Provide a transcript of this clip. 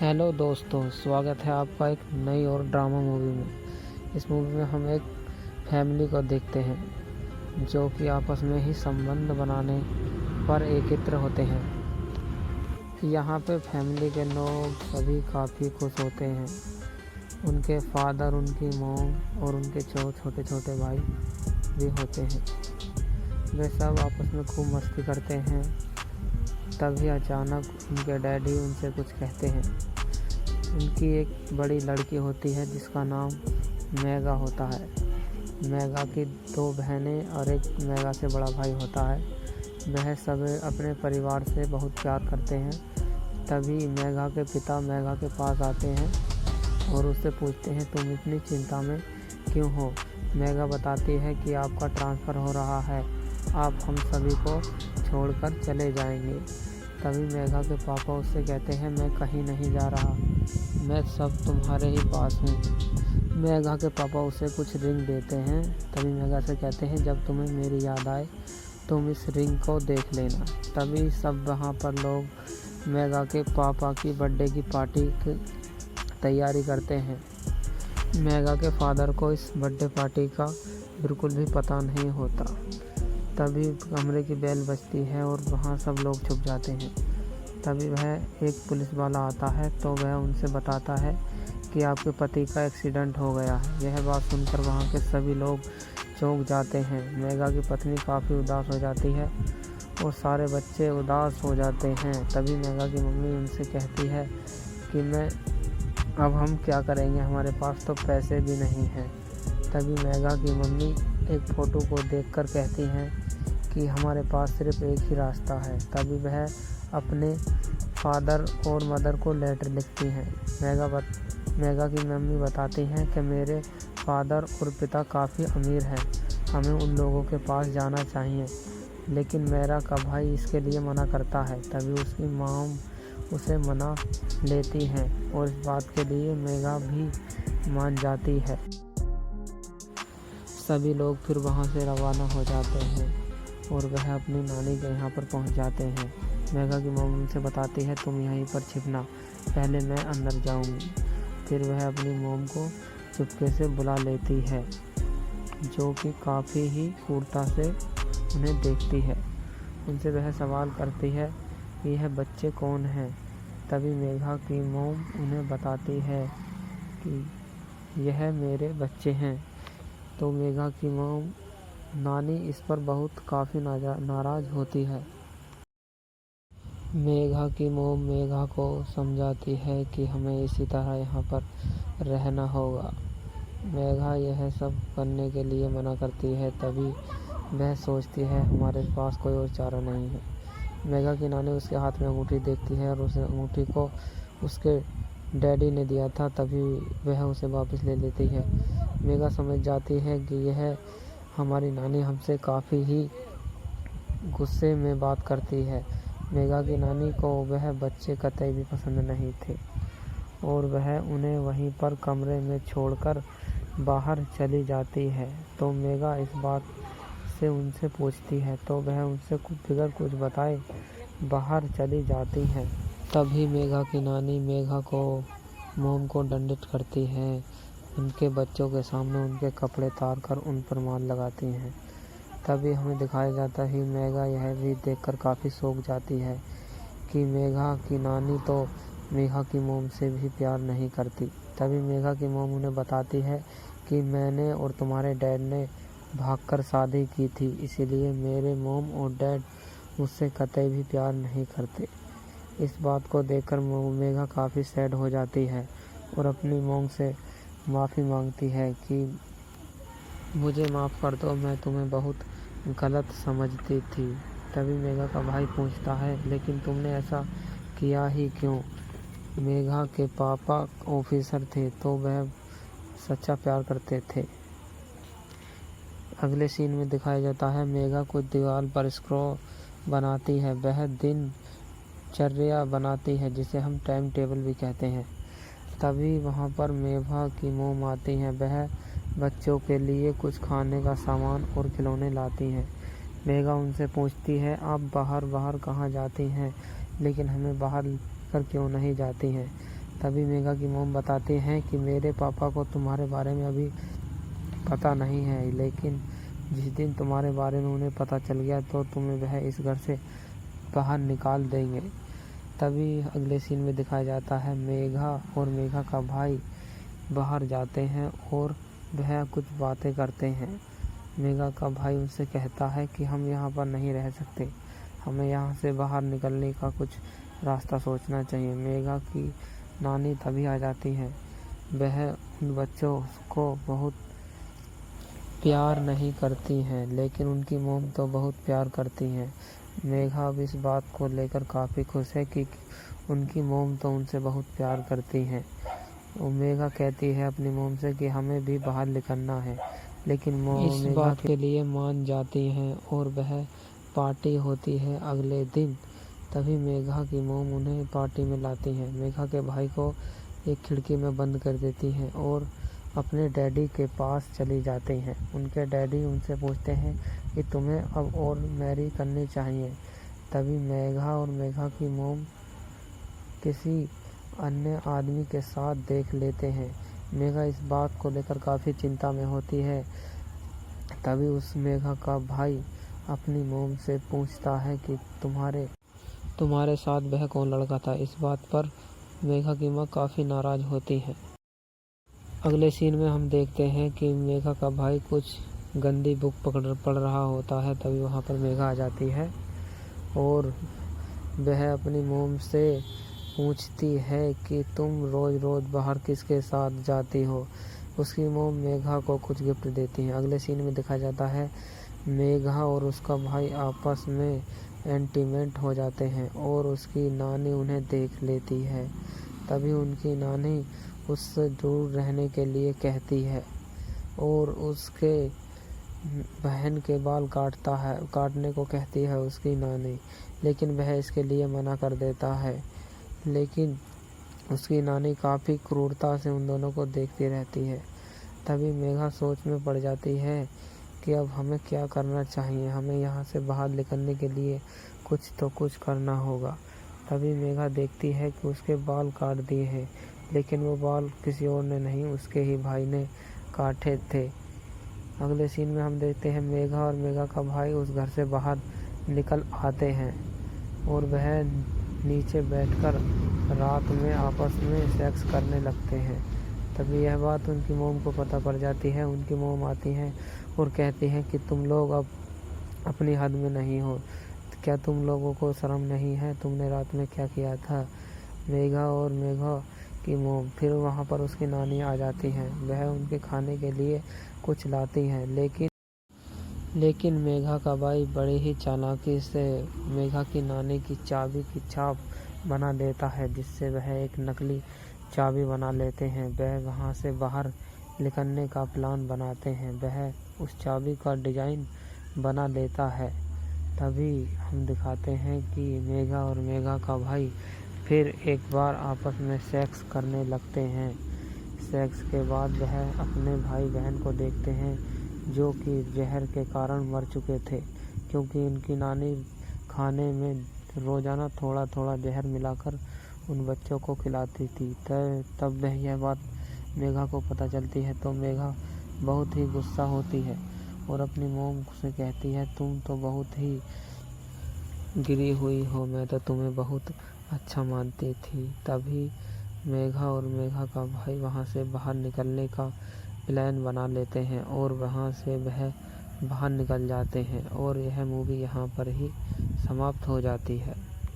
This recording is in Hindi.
हेलो दोस्तों, स्वागत है आपका एक नई और ड्रामा मूवी में। इस मूवी में हम एक फैमिली को देखते हैं जो कि आपस में ही संबंध बनाने पर एकत्र होते हैं। यहाँ पे फैमिली के लोग सभी काफ़ी खुश होते हैं। उनके फादर, उनकी मॉम और उनके छोटे छोटे भाई भी होते हैं। वे सब आपस में खूब मस्ती करते हैं। तभी अचानक उनके डैडी उनसे कुछ कहते हैं। उनकी एक बड़ी लड़की होती है जिसका नाम मेगा होता है। मेगा की 2 बहनें और एक मेगा से बड़ा भाई होता है। वह सब अपने परिवार से बहुत प्यार करते हैं। तभी मेगा के पिता मेगा के पास आते हैं और उससे पूछते हैं, तुम इतनी चिंता में क्यों हो? मेगा बताती है कि आपका ट्रांसफ़र हो रहा है, आप हम सभी को छोड़कर चले जाएंगे। तभी मेगा के पापा उससे कहते हैं, मैं कहीं नहीं जा रहा, मैं सब तुम्हारे ही पास हूँ। मेगा के पापा उसे कुछ रिंग देते हैं। तभी मेगा से कहते हैं, जब तुम्हें मेरी याद आए तुम इस रिंग को देख लेना। तभी सब वहाँ पर लोग मेगा के पापा की बर्थडे की पार्टी की तैयारी करते हैं। मेगा के फादर को इस बर्थडे पार्टी का बिल्कुल भी पता नहीं होता। तभी कमरे की बेल बजती है और वहाँ सब लोग छुप जाते हैं। तभी वह एक पुलिस वाला आता है तो वह उनसे बताता है कि आपके पति का एक्सीडेंट हो गया है। यह बात सुनकर वहाँ के सभी लोग चौंक जाते हैं। मेगा की पत्नी काफ़ी उदास हो जाती है और सारे बच्चे उदास हो जाते हैं। तभी मेगा की मम्मी उनसे कहती है कि अब हम क्या करेंगे, हमारे पास तो पैसे भी नहीं हैं। तभी मेगा की मम्मी एक फ़ोटो को देखकर कहती हैं कि हमारे पास सिर्फ एक ही रास्ता है। तभी वह अपने फादर और मदर को लेटर लिखती हैं। मेगा की मम्मी बताती हैं कि मेरे फादर और पिता काफ़ी अमीर हैं, हमें उन लोगों के पास जाना चाहिए, लेकिन मेरा का भाई इसके लिए मना करता है। तभी उसकी मॉम उसे मना लेती हैं और इस बात के लिए मेगा भी मान जाती है। सभी लोग फिर वहाँ से रवाना हो जाते हैं और वह अपनी नानी के यहाँ पर पहुँच जाते हैं। मेगा की मॉम उनसे बताती है, तुम यहीं पर छिपना, पहले मैं अंदर जाऊंगी। फिर वह अपनी मॉम को चुपके से बुला लेती है, जो कि काफ़ी ही क्रूरता से उन्हें देखती है। उनसे वह सवाल करती है कि यह बच्चे कौन हैं। तभी मेगा की मॉम उन्हें बताती है कि यह मेरे बच्चे हैं। तो मेगा की मॉम नानी इस पर काफ़ी नाराज़ होती है। मेगा की मॉम मेगा को समझाती है कि हमें इसी तरह यहाँ पर रहना होगा। मेगा यह सब करने के लिए मना करती है। तभी वह सोचती है हमारे पास कोई और चारा नहीं है। मेगा की नानी उसके हाथ में अंगूठी देखती है और उस अंगूठी को उसके डैडी ने दिया था। तभी वह उसे वापस ले लेती है। मेगा समझ जाती है कि यह हमारी नानी हमसे काफ़ी ही गुस्से में बात करती है। मेगा की नानी को वह बच्चे कतई भी पसंद नहीं थे और वह उन्हें वहीं पर कमरे में छोड़कर बाहर चली जाती है। तो मेगा इस बात से उनसे पूछती है तो वह उनसे बिगर कुछ बताए बाहर चली जाती हैं। तभी मेगा की नानी मेगा को मॉम को दंडित करती है। उनके बच्चों के सामने उनके कपड़े उतार कर उन पर मार लगाती हैं। तभी हमें दिखाया जाता है मेगा यह भी देखकर काफ़ी शौक जाती है कि मेगा की नानी तो मेगा की मॉम से भी प्यार नहीं करती। तभी मेगा की मॉम उन्हें बताती है कि मैंने और तुम्हारे डैड ने भागकर शादी की थी, इसीलिए मेरे मॉम और डैड मुझसे कतई भी प्यार नहीं करते। इस बात को देखकर मेगा काफ़ी सैड हो जाती है और अपनी मॉम से माफ़ी मांगती है कि मुझे माफ़ कर दो, मैं तुम्हें बहुत गलत समझती थी। तभी मेगा का भाई पूछता है, लेकिन तुमने ऐसा किया ही क्यों? मेगा के पापा ऑफिसर थे तो वह सच्चा प्यार करते थे। अगले सीन में दिखाया जाता है मेगा कुछ दीवार पर स्क्रॉल बनाती है। वह दिनचर्या बनाती है जिसे हम टाइम टेबल भी कहते हैं। तभी वहाँ पर मेगा की मॉम आती हैं। वह बच्चों के लिए कुछ खाने का सामान और खिलौने लाती हैं। मेगा उनसे पूछती है, आप बाहर कहाँ जाती हैं, लेकिन हमें बाहर कर क्यों नहीं जाती हैं? तभी मेघा की मॉम बताती हैं कि मेरे पापा को तुम्हारे बारे में अभी पता नहीं है, लेकिन जिस दिन तुम्हारे बारे में उन्हें पता चल गया तो तुम्हें वह इस घर से बाहर निकाल देंगे। तभी अगले सीन में दिखाया जाता है मेघा और मेघा का भाई बाहर जाते हैं और वह कुछ बातें करते हैं। मेघा का भाई उनसे कहता है कि हम यहाँ पर नहीं रह सकते, हमें यहाँ से बाहर निकलने का कुछ रास्ता सोचना चाहिए। मेघा की नानी तभी आ जाती है। वह उन बच्चों को बहुत प्यार नहीं करती हैं, लेकिन उनकी मॉम तो बहुत प्यार करती हैं। मेघा अब इस बात को लेकर काफ़ी खुश है कि उनकी मॉम तो उनसे बहुत प्यार करती हैं। और मेघा कहती है अपनी मॉम से कि हमें भी बाहर निकलना है, लेकिन मॉम इस बात के लिए मान जाती हैं और वह पार्टी होती है अगले दिन। तभी मेघा की मॉम उन्हें पार्टी में लाती है। मेघा के भाई को एक खिड़की में बंद कर देती हैं और अपने डैडी के पास चली जाती हैं। उनके डैडी उनसे पूछते हैं कि तुम्हें अब और मैरी करनी चाहिए। तभी मेघा और मेघा की मॉम किसी अन्य आदमी के साथ देख लेते हैं। मेघा इस बात को लेकर काफ़ी चिंता में होती है। तभी उस मेघा का भाई अपनी मॉम से पूछता है कि तुम्हारे साथ वह कौन लड़का था। इस बात पर मेघा की माँ काफ़ी नाराज़ होती है। अगले सीन में हम देखते हैं कि मेघा का भाई कुछ गंदी बुक पढ़ रहा होता है। तभी वहाँ पर मेघा आ जाती है और वह अपनी मॉम से पूछती है कि तुम रोज़ रोज़ बाहर किसके साथ जाती हो। उसकी मॉम मेघा को कुछ गिफ्ट देती है। अगले सीन में दिखाया जाता है मेघा और उसका भाई आपस में इंटीमेट हो जाते हैं और उसकी नानी उन्हें देख लेती है। तभी उनकी नानी उससे दूर रहने के लिए कहती है और उसके बहन के बाल काटने को कहती है उसकी नानी, लेकिन वह इसके लिए मना कर देता है। लेकिन उसकी नानी काफ़ी क्रूरता से उन दोनों को देखती रहती है। तभी मेघा सोच में पड़ जाती है कि अब हमें क्या करना चाहिए, हमें यहाँ से बाहर निकलने के लिए कुछ करना होगा। तभी मेघा देखती है कि उसके बाल काट दिए हैं, लेकिन वो बाल किसी और ने नहीं, उसके ही भाई ने काटे थे। अगले सीन में हम देखते हैं मेघा और मेघा का भाई उस घर से बाहर निकल आते हैं और वह नीचे बैठकर रात में आपस में सेक्स करने लगते हैं। तभी यह बात उनकी मॉम को पता पड़ जाती है। उनकी मॉम आती हैं और कहती हैं कि तुम लोग अब अपनी हद में नहीं हो, क्या तुम लोगों को शर्म नहीं है, तुमने रात में क्या किया था। मेघा और मेघा की मॉम फिर वहाँ पर उसकी नानी आ जाती हैं। वह उनके खाने के लिए कुछ लाती हैं, लेकिन मेघा का भाई बड़ी ही चालाकी से मेघा की नानी की चाबी की छाप बना देता है, जिससे वह एक नकली चाबी बना लेते हैं। वह वहाँ से बाहर निकलने का प्लान बनाते हैं। वह उस चाबी का डिज़ाइन बना लेता है। तभी हम दिखाते हैं कि मेघा और मेघा का भाई फिर एक बार आपस में सेक्स करने लगते हैं। सेक्स के बाद वह अपने भाई बहन को देखते हैं जो कि जहर के कारण मर चुके थे, क्योंकि उनकी नानी खाने में रोज़ाना थोड़ा थोड़ा जहर मिलाकर उन बच्चों को खिलाती थी। तब वह यह बात मेघा को पता चलती है तो मेघा बहुत ही गुस्सा होती है और अपनी मॉम से कहती है तुम तो बहुत ही गिरी हुई हो, मैं तो तुम्हें बहुत अच्छा मानती थी। तभी मेघा और मेघा का भाई वहाँ से बाहर निकलने का प्लान बना लेते हैं और वहाँ से वह बाहर निकल जाते हैं और यह मूवी यहाँ पर ही समाप्त हो जाती है।